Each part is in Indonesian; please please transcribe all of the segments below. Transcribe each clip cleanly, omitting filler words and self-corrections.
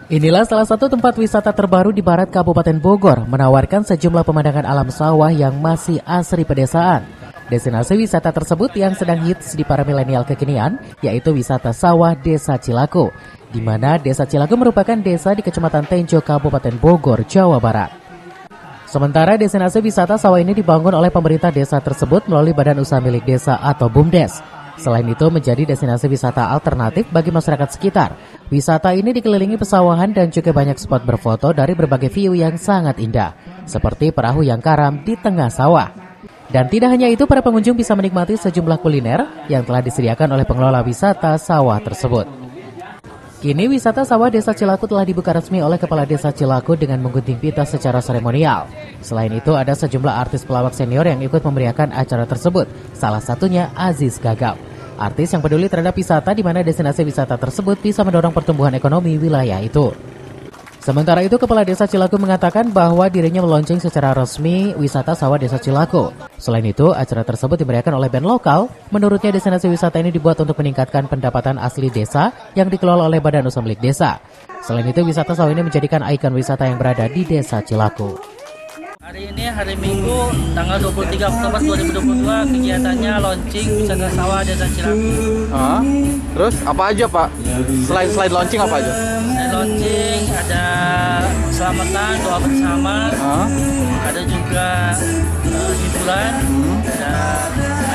Inilah salah satu tempat wisata terbaru di barat Kabupaten Bogor, menawarkan sejumlah pemandangan alam sawah yang masih asri pedesaan. Destinasi wisata tersebut yang sedang hits di para milenial kekinian, yaitu wisata sawah Desa Cilaku, di mana Desa Cilaku merupakan desa di Kecamatan Tenjo, Kabupaten Bogor, Jawa Barat. Sementara destinasi wisata sawah ini dibangun oleh pemerintah desa tersebut melalui Badan Usaha Milik Desa atau BUMDes. Selain itu menjadi destinasi wisata alternatif bagi masyarakat sekitar. Wisata ini dikelilingi pesawahan dan juga banyak spot berfoto dari berbagai view yang sangat indah, seperti perahu yang karam di tengah sawah. Dan tidak hanya itu, para pengunjung bisa menikmati sejumlah kuliner yang telah disediakan oleh pengelola wisata sawah tersebut. Kini wisata sawah Desa Cilaku telah dibuka resmi oleh Kepala Desa Cilaku dengan menggunting pita secara seremonial. Selain itu ada sejumlah artis pelawak senior yang ikut memeriahkan acara tersebut, salah satunya Aziz Gagap. Artis yang peduli terhadap wisata di mana destinasi wisata tersebut bisa mendorong pertumbuhan ekonomi wilayah itu. Sementara itu, Kepala Desa Cilaku mengatakan bahwa dirinya meluncing secara resmi wisata sawah Desa Cilaku. Selain itu, acara tersebut dimeriahkan oleh band lokal. Menurutnya, destinasi wisata ini dibuat untuk meningkatkan pendapatan asli desa yang dikelola oleh Badan Usaha Milik Desa. Selain itu, wisata sawah ini menjadikan ikon wisata yang berada di Desa Cilaku. Hari ini hari Minggu tanggal 23 Oktober 2022 kegiatannya launching wisata sawah Desa Cilaku. Terus apa aja Pak? Selain launching apa aja? Selain launching ada selamatan, doa bersama, ada juga hiburan,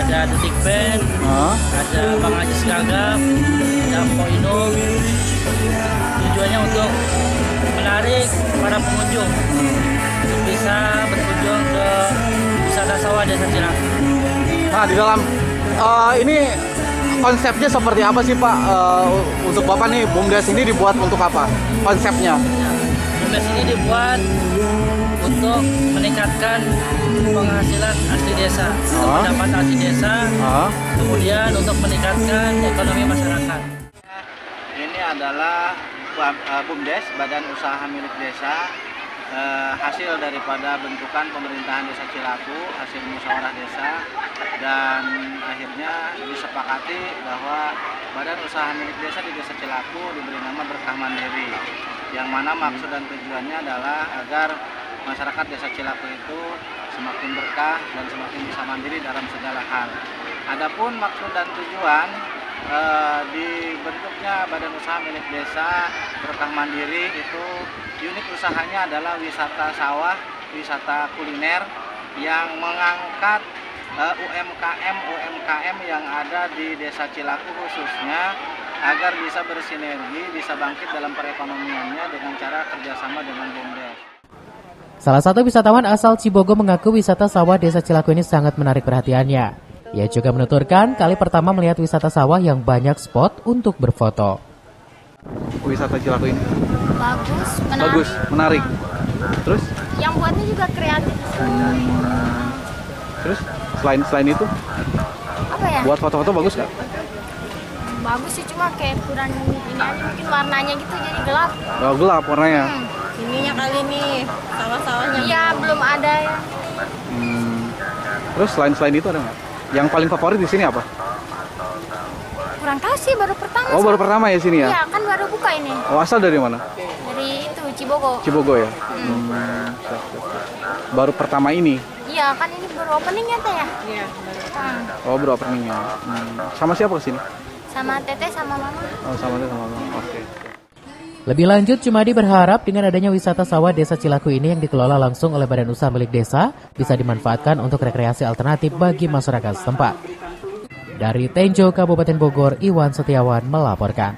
ada detik band, ada Bang Aziz Gagap, ada Mpok Inung. Tujuannya untuk menarik para pengunjung bisa berkunjung ke wisata sawah Desa Cilaku. Nah, di dalam ini konsepnya seperti apa sih Pak? Untuk Bapak nih, BUMDes ini dibuat untuk apa? Konsepnya? BUMDes ini dibuat untuk meningkatkan penghasilan asli desa, pendapatan asli desa, kemudian untuk meningkatkan ekonomi masyarakat. Ini adalah BUMDes, Badan Usaha Milik Desa, hasil daripada bentukan pemerintahan Desa Cilaku, hasil musyawarah desa, dan akhirnya disepakati bahwa Badan Usaha Milik Desa di Desa Cilaku diberi nama Berkah Mandiri, yang mana maksud dan tujuannya adalah agar masyarakat Desa Cilaku itu semakin berkah dan semakin bisa mandiri dalam segala hal. Adapun maksud dan tujuan dibentuknya Badan Usaha Milik Desa Berkah Mandiri itu, unit usahanya adalah wisata sawah, wisata kuliner yang mengangkat UMKM yang ada di Desa Cilaku khususnya agar bisa bersinergi, bisa bangkit dalam perekonomiannya dengan cara kerjasama dengan BUMDes. Salah satu wisatawan asal Cibogo mengaku wisata sawah Desa Cilaku ini sangat menarik perhatiannya. Ia juga menuturkan kali pertama melihat wisata sawah yang banyak spot untuk berfoto. Wisata Cilaku ini bagus, menarik. Terus? Yang buatnya juga kreatif. Terus selain itu? Apa ya? Buat foto-foto bagus nggak? Bagus sih, cuma kayak kurang ini aja, mungkin warnanya gitu jadi gelap. Oh, gelap warnanya. Ininya kali ini sawah-sawahnya. Iya, belum ada ya. Terus selain itu ada nggak? Yang paling favorit di sini apa? Kurang tahu sih, baru pertama. Oh, baru pertama ya sini ya? Iya, kan baru buka ini. Oh, asal dari mana? Dari itu Cibogo. Cibogo ya? Baru pertama ini? Iya, kan ini baru opening ya Teh ya? Iya. Oh, baru openingnya. Sama siapa kesini? Sama Teteh sama Mama. Oh, sama Teteh sama Mama. Oke. Lebih lanjut, Cumadi berharap dengan adanya wisata sawah Desa Cilaku ini yang dikelola langsung oleh Badan Usaha Milik Desa bisa dimanfaatkan untuk rekreasi alternatif bagi masyarakat setempat. Dari Tenjo, Kabupaten Bogor, Iwan Setiawan melaporkan.